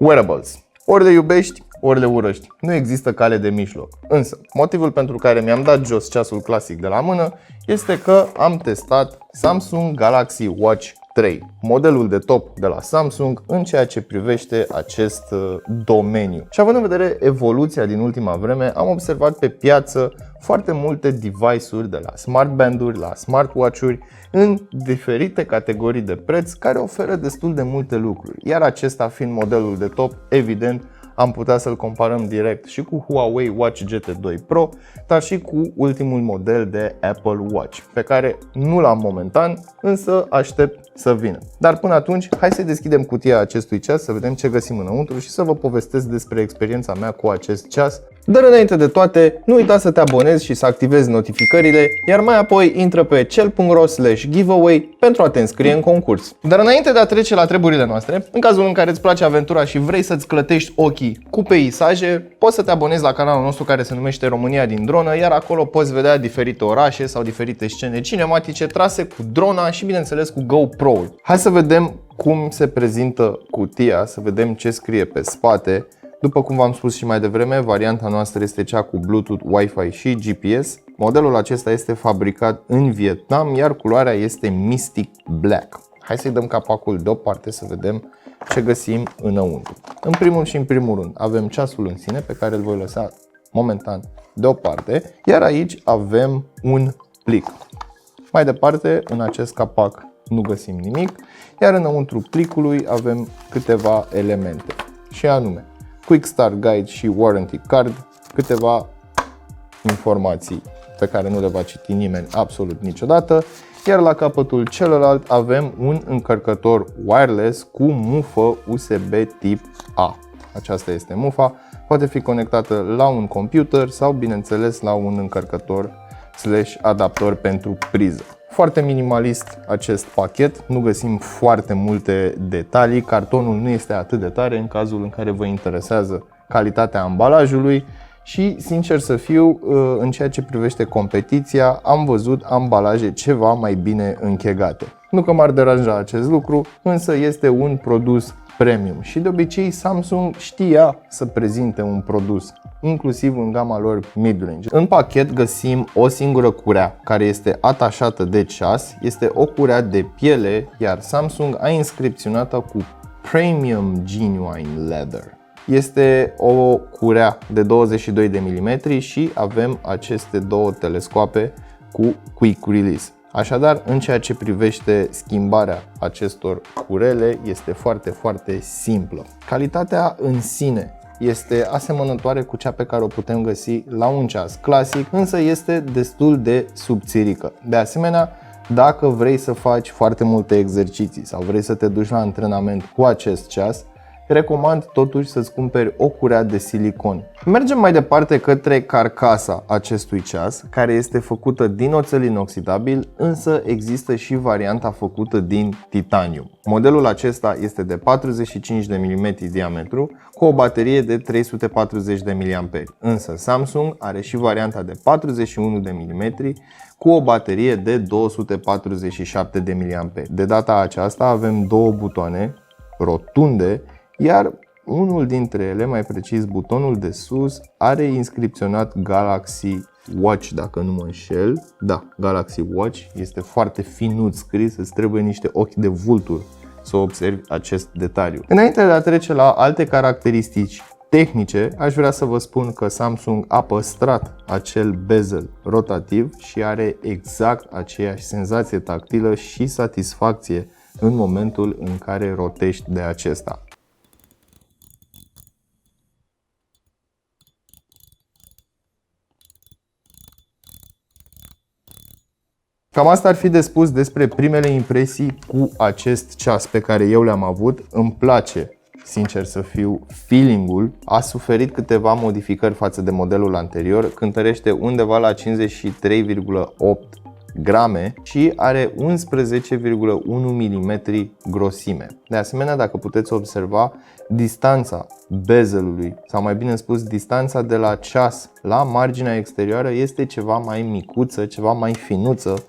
Wearables. Ori le iubești, ori le urăști. Nu există cale de mijloc. Însă, motivul pentru care mi-am dat jos ceasul clasic de la mână este că am testat Samsung Galaxy Watch 3, modelul de top de la Samsung în ceea ce privește acest domeniu. Și având în vedere evoluția din ultima vreme, am observat pe piață foarte multe device-uri de la smartband-uri, la smartwatch-uri, în diferite categorii de preț care oferă destul de multe lucruri. Iar acesta fiind modelul de top, evident, am putea să-l comparăm direct și cu Huawei Watch GT2 Pro, dar și cu ultimul model de Apple Watch, pe care nu l-am momentan, însă aștept să vină. Dar până atunci, hai să deschidem cutia acestui ceas, să vedem ce găsim înăuntru și să vă povestesc despre experiența mea cu acest ceas. Dar înainte de toate, nu uita să te abonezi și să activezi notificările, iar mai apoi intră pe cel.ro/giveaway pentru a te înscrie în concurs. Dar înainte de a trece la treburile noastre, în cazul în care îți place aventura și vrei să-ți clătești ochii cu peisaje, poți să te abonezi la canalul nostru care se numește România din dronă, iar acolo poți vedea diferite orașe sau diferite scene cinematice trase cu drona și bineînțeles cu GoPro-ul. Hai să vedem cum se prezintă cutia, să vedem ce scrie pe spate. După cum v-am spus și mai devreme, varianta noastră este cea cu Bluetooth, Wi-Fi și GPS. Modelul acesta este fabricat în Vietnam, iar culoarea este Mystic Black. Hai să-i dăm capacul deoparte să vedem ce găsim înăuntru. În primul și în primul rând avem ceasul în sine, pe care îl voi lăsa momentan deoparte, iar aici avem un plic. Mai departe, în acest capac nu găsim nimic, iar înăuntru plicului avem câteva elemente, și anume Quick Start Guide și Warranty Card, câteva informații pe care nu le va citi nimeni absolut niciodată, iar la capătul celălalt avem un încărcător wireless cu mufă USB tip A. Aceasta este mufa, poate fi conectată la un computer sau bineînțeles la un încărcător / adaptor pentru priză. Foarte minimalist acest pachet, nu găsim foarte multe detalii, cartonul nu este atât de tare în cazul în care vă interesează calitatea ambalajului și, sincer să fiu, în ceea ce privește competiția, am văzut ambalaje ceva mai bine închegate. Nu că m-ar deranja acest lucru, însă este un produs premium și de obicei Samsung știa să prezinte un produs, inclusiv în gama lor mid-range. În pachet găsim o singură curea care este atașată de ceas, este o curea de piele, iar Samsung a inscripționat-o cu Premium Genuine Leather. Este o curea de 22 de mm și avem aceste două telescoape cu Quick Release. Așadar, în ceea ce privește schimbarea acestor curele, este foarte simplă. Calitatea în sine este asemănătoare cu cea pe care o putem găsi la un ceas clasic, însă este destul de subțirică. De asemenea, dacă vrei să faci foarte multe exerciții sau vrei să te duci la antrenament cu acest ceas, recomand totuși să-ți cumperi o curea de silicon. Mergem mai departe către carcasa acestui ceas, care este făcută din oțel inoxidabil, însă există și varianta făcută din titanium. Modelul acesta este de 45 de mm diametru, cu o baterie de 340 de mAh, însă Samsung are și varianta de 41 de mm cu o baterie de 247 de mAh. De data aceasta avem două butoane rotunde, iar unul dintre ele, mai precis butonul de sus, are inscripționat Galaxy Watch, dacă nu mă înșel. Da, Galaxy Watch, este foarte finuț scris, îți trebuie niște ochi de vultur să observi acest detaliu. Înainte de a trece la alte caracteristici tehnice, aș vrea să vă spun că Samsung a păstrat acel bezel rotativ și are exact aceeași senzație tactilă și satisfacție în momentul în care rotești de acesta. Cam asta ar fi de spus despre primele impresii cu acest ceas pe care eu le-am avut. Îmi place, sincer să fiu, feeling-ul. A suferit câteva modificări față de modelul anterior, cântărește undeva la 53,8 grame și are 11,1 mm grosime. De asemenea, dacă puteți observa, distanța bezelului, sau mai bine spus distanța de la ceas la marginea exterioară, este ceva mai micuță, ceva mai finuță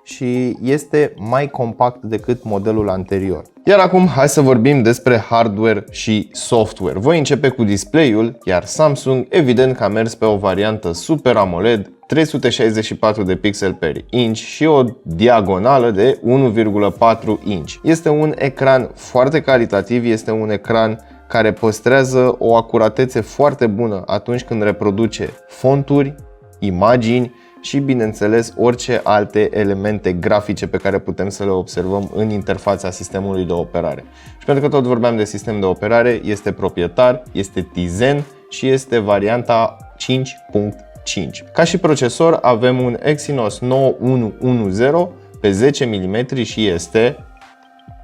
și este mai compact decât modelul anterior. Iar acum hai să vorbim despre hardware și software. Voi începe cu display-ul, iar Samsung evident că a mers pe o variantă Super AMOLED, 364 de pixel per inch și o diagonală de 1,4 inch. Este un ecran foarte calitativ, este un ecran care păstrează o acuratețe foarte bună atunci când reproduce fonturi, imagini și, bineînțeles, orice alte elemente grafice pe care putem să le observăm în interfața sistemului de operare. Și pentru că tot vorbeam de sistem de operare, este proprietar, este Tizen și este varianta 5.5. Ca și procesor avem un Exynos 9110 pe 10 mm și este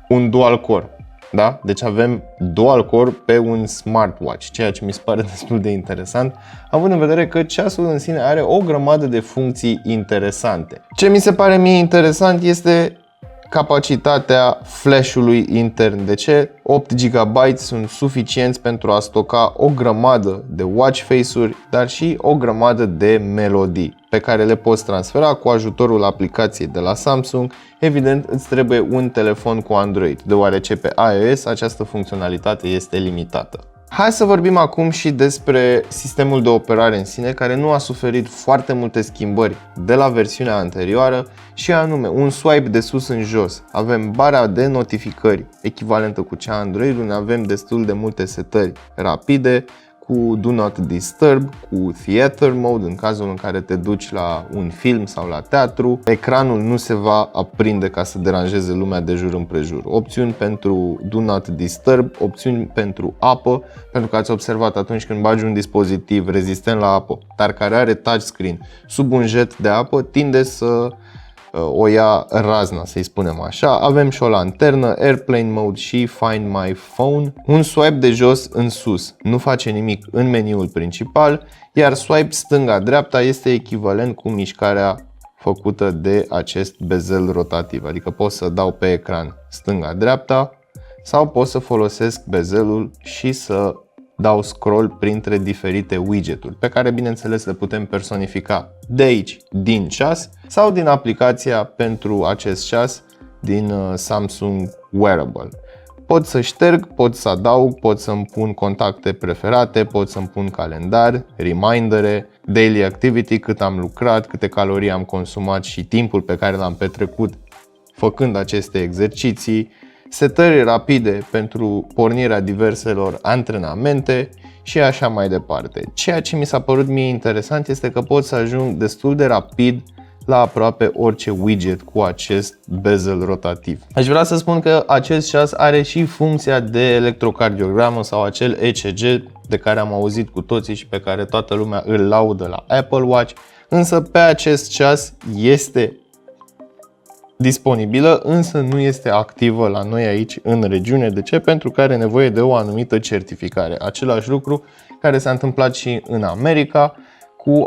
un dual core. Da? Deci avem dual core pe un smartwatch, ceea ce mi se pare destul de interesant, având în vedere că ceasul în sine are o grămadă de funcții interesante. Ce mi se pare mie interesant este capacitatea flash-ului intern. De ce? 8 GB sunt suficienți pentru a stoca o grămadă de watch face-uri, dar și o grămadă de melodii pe care le poți transfera cu ajutorul aplicației de la Samsung. Evident, îți trebuie un telefon cu Android, deoarece pe iOS această funcționalitate este limitată. Hai să vorbim acum și despre sistemul de operare în sine, care nu a suferit foarte multe schimbări de la versiunea anterioară, și anume un swipe de sus în jos. Avem bara de notificări echivalentă cu cea Android, unde avem destul de multe setări rapide, cu Do Not Disturb, cu Theater Mode în cazul în care te duci la un film sau la teatru. Ecranul nu se va aprinde ca să deranjeze lumea de jur împrejur. Opțiuni pentru Do Not Disturb, opțiuni pentru apă, pentru că ați observat atunci când bagi un dispozitiv rezistent la apă, dar care are touchscreen sub un jet de apă, tinde să o ia razna, să-i spunem așa. Avem și o lanternă, Airplane Mode și Find My Phone. Un swipe de jos în sus nu face nimic în meniul principal, iar swipe stânga-dreapta este echivalent cu mișcarea făcută de acest bezel rotativ. Adică pot să dau pe ecran stânga-dreapta sau pot să folosesc bezelul și să dau scroll printre diferite widgeturi pe care, bineînțeles, le putem personifica de aici, din ceas, sau din aplicația pentru acest ceas din Samsung Wearable. Pot să șterg, pot să adaug, pot să-mi pun contacte preferate, pot să-mi pun calendar, remindere, daily activity, cât am lucrat, câte calorii am consumat și timpul pe care l-am petrecut făcând aceste exerciții, setări rapide pentru pornirea diverselor antrenamente și așa mai departe. Ceea ce mi s-a părut mie interesant este că pot să ajung destul de rapid la aproape orice widget cu acest bezel rotativ. Aș vrea să spun că acest ceas are și funcția de electrocardiogramă sau acel ECG de care am auzit cu toții și pe care toată lumea îl laudă la Apple Watch, însă pe acest ceas este disponibilă, însă nu este activă la noi aici în regiune. De ce? Pentru că are nevoie de o anumită certificare. Același lucru care s-a întâmplat și în America cu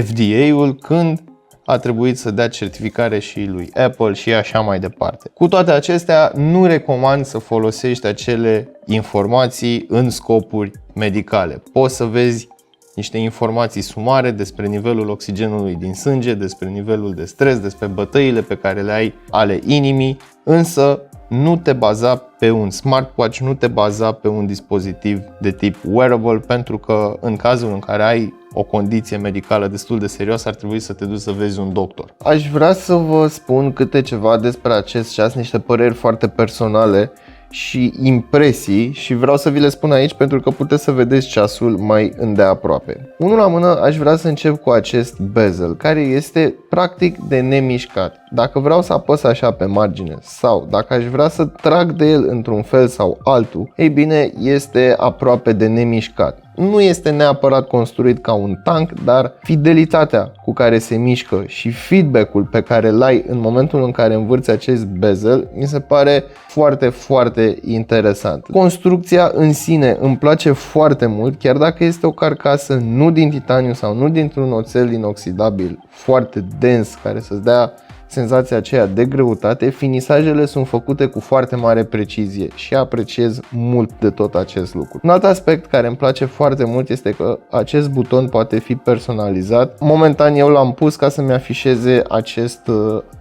FDA-ul, când a trebuit să dea certificare și lui Apple și așa mai departe. Cu toate acestea, nu recomand să folosești acele informații în scopuri medicale. Poți să vezi niște informații sumare despre nivelul oxigenului din sânge, despre nivelul de stres, despre bătăile pe care le ai ale inimii, însă nu te baza pe un smartwatch, nu te baza pe un dispozitiv de tip wearable, pentru că în cazul în care ai o condiție medicală destul de serioasă, ar trebui să te duci să vezi un doctor. Aș vrea să vă spun câte ceva despre acest ceas, niște păreri foarte personale și impresii, și vreau să vi le spun aici pentru că puteți să vedeți ceasul mai îndeaproape. Unul la mână, aș vrea să încep cu acest bezel, care este practic de nemișcat. Dacă vreau să apăs așa pe margine sau dacă aș vrea să trag de el într-un fel sau altul, ei bine, este aproape de nemișcat. Nu este neapărat construit ca un tank, dar fidelitatea cu care se mișcă și feedback-ul pe care îl ai în momentul în care învârți acest bezel mi se pare foarte, foarte interesant. Construcția în sine îmi place foarte mult, chiar dacă este o carcasă nu din titaniu sau nu dintr-un oțel inoxidabil foarte dens care să-ți dea senzația aceea de greutate, finisajele sunt făcute cu foarte mare precizie și apreciez mult de tot acest lucru. Un alt aspect care îmi place foarte mult este că acest buton poate fi personalizat. Momentan eu l-am pus ca să-mi afișeze acest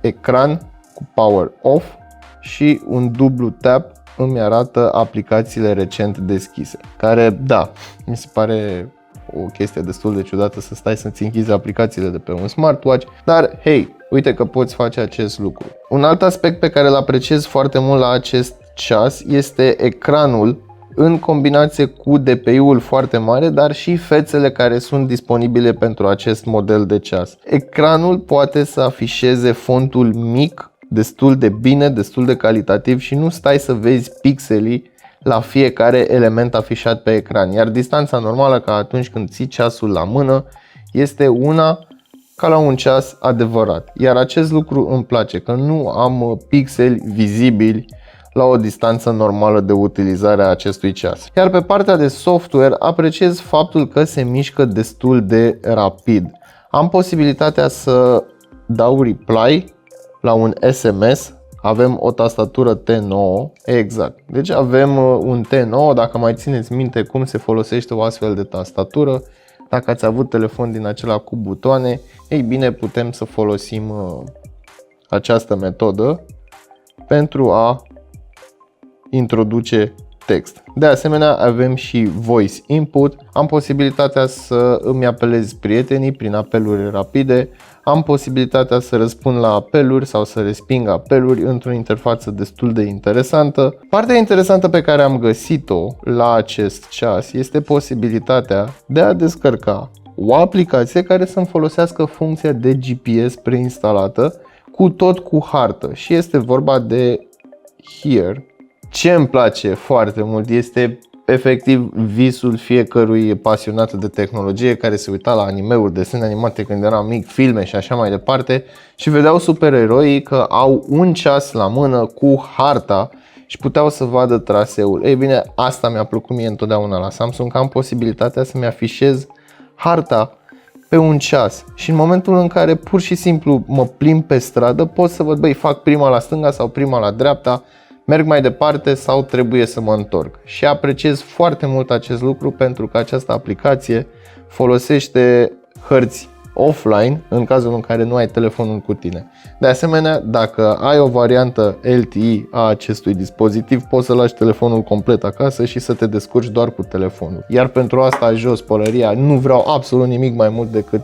ecran cu power off și un dublu tap îmi arată aplicațiile recent deschise, care, da, mi se pare o chestie destul de ciudată să stai să-ți închizi aplicațiile de pe un smartwatch, dar hei, uite că poți face acest lucru. Un alt aspect pe care îl apreciez foarte mult la acest ceas este ecranul în combinație cu DPI-ul foarte mare, dar și fețele care sunt disponibile pentru acest model de ceas. Ecranul poate să afișeze fontul mic, destul de bine, destul de calitativ și nu stai să vezi pixelii la fiecare element afișat pe ecran. Iar distanța normală, ca atunci când ții ceasul la mână, este una ca la un ceas adevărat. Iar acest lucru îmi place, că nu am pixeli vizibili la o distanță normală de utilizare a acestui ceas. Iar pe partea de software apreciez faptul că se mișcă destul de rapid. Am posibilitatea să dau reply la un SMS. Avem o tastatură T9, exact. Deci avem un T9, dacă mai țineți minte cum se folosește o astfel de tastatură, dacă ați avut telefon din acela cu butoane, ei bine, putem să folosim această metodă pentru a introduce text. De asemenea, avem și voice input, am posibilitatea să îmi apelez prietenii prin apeluri rapide, am posibilitatea să răspund la apeluri sau să resping apeluri într-o interfață destul de interesantă. Partea interesantă pe care am găsit-o la acest ceas este posibilitatea de a descărca o aplicație care să-mi folosească funcția de GPS preinstalată cu hartă și este vorba de Here. Ce îmi place foarte mult este efectiv visul fiecărui pasionat de tehnologie care se uita la anime-uri, desene animate când eram mic, filme și așa mai departe și vedeau supereroii că au un ceas la mână cu harta și puteau să vadă traseul. Ei bine, asta mi-a plăcut mie întotdeauna la Samsung, că am posibilitatea să-mi afișez harta pe un ceas și în momentul în care pur și simplu mă plimb pe stradă pot să văd, băi, fac prima la stânga sau prima la dreapta, merg mai departe sau trebuie să mă întorc. Și apreciez foarte mult acest lucru pentru că această aplicație folosește hărți offline în cazul în care nu ai telefonul cu tine. De asemenea, dacă ai o variantă LTE a acestui dispozitiv, poți să lași telefonul complet acasă și să te descurci doar cu telefonul. Iar pentru asta jos pălăria, nu vreau absolut nimic mai mult decât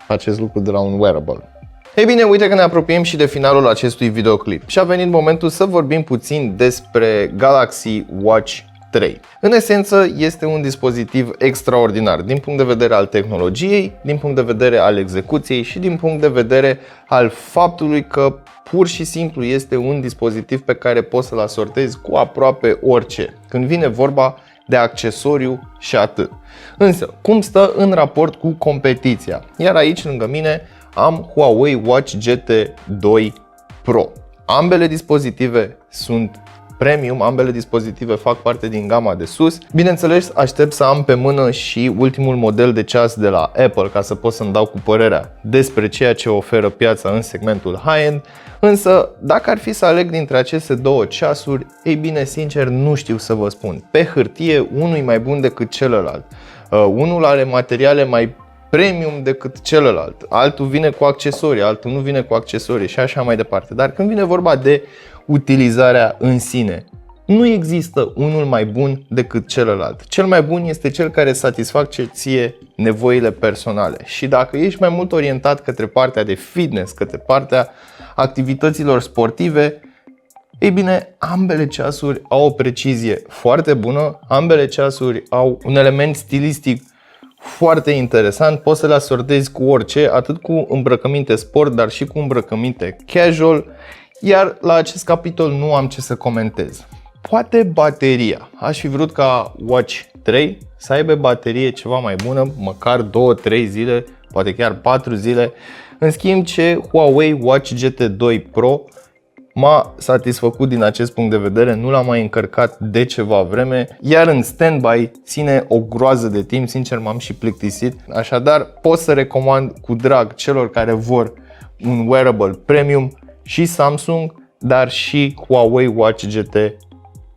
acest lucru de la un wearable. Ei bine, uite că ne apropiem și de finalul acestui videoclip și a venit momentul să vorbim puțin despre Galaxy Watch 3. În esență, este un dispozitiv extraordinar din punct de vedere al tehnologiei, din punct de vedere al execuției și din punct de vedere al faptului că pur și simplu este un dispozitiv pe care poți să-l asortezi cu aproape orice, când vine vorba de accesoriu și atât. Însă, cum stă în raport cu competiția? Iar aici, lângă mine, am Huawei Watch GT 2 Pro. Ambele dispozitive sunt premium, ambele dispozitive fac parte din gama de sus. Bineînțeles, aștept să am pe mână și ultimul model de ceas de la Apple ca să pot să-mi dau cu părerea despre ceea ce oferă piața în segmentul high-end. Însă, dacă ar fi să aleg dintre aceste două ceasuri, ei bine, sincer, nu știu să vă spun. Pe hârtie, unul e mai bun decât celălalt. Unul are materiale mai premium decât celălalt, altul vine cu accesorii, altul nu vine cu accesorii și așa mai departe. Dar când vine vorba de utilizarea în sine, nu există unul mai bun decât celălalt. Cel mai bun este cel care satisface ție nevoile personale. Și dacă ești mai mult orientat către partea de fitness, către partea activităților sportive, ei bine, ambele ceasuri au o precizie foarte bună, ambele ceasuri au un element stilistic foarte interesant, poți să le asortezi cu orice, atât cu îmbrăcăminte sport, dar și cu îmbrăcăminte casual. Iar la acest capitol nu am ce să comentez. Poate bateria. Aș fi vrut ca Watch 3 să aibă baterie ceva mai bună, măcar 2-3 zile, poate chiar 4 zile. În schimb, ce Huawei Watch GT 2 Pro m-a satisfăcut din acest punct de vedere, nu l-am mai încărcat de ceva vreme, iar în standby ține o groază de timp, sincer m-am și plictisit. Așadar, pot să recomand cu drag celor care vor un wearable premium și Samsung, dar și Huawei Watch GT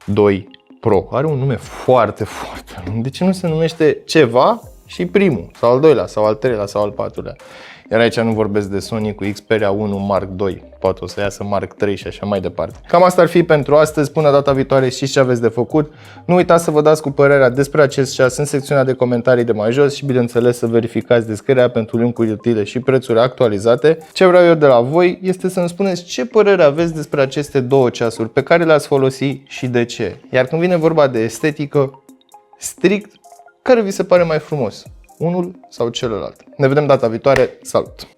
2 Pro. Are un nume foarte, foarte lung. De ce nu se numește ceva și primul, sau al doilea, sau al treilea, sau al patrulea? Iar aici nu vorbesc de Sony cu Xperia 1 Mark II, poate o să iasă Mark 3 și așa mai departe. Cam asta ar fi pentru astăzi, până data viitoare știți ce aveți de făcut. Nu uitați să vă dați cu părerea despre acest ceas în secțiunea de comentarii de mai jos și bineînțeles să verificați descrierea pentru linkuri utile și prețuri actualizate. Ce vreau eu de la voi este să îmi spuneți ce părere aveți despre aceste două ceasuri, pe care le-ați folosit și de ce. Iar când vine vorba de estetică, strict, care vi se pare mai frumos? Unul sau celălalt? Ne vedem data viitoare, salut!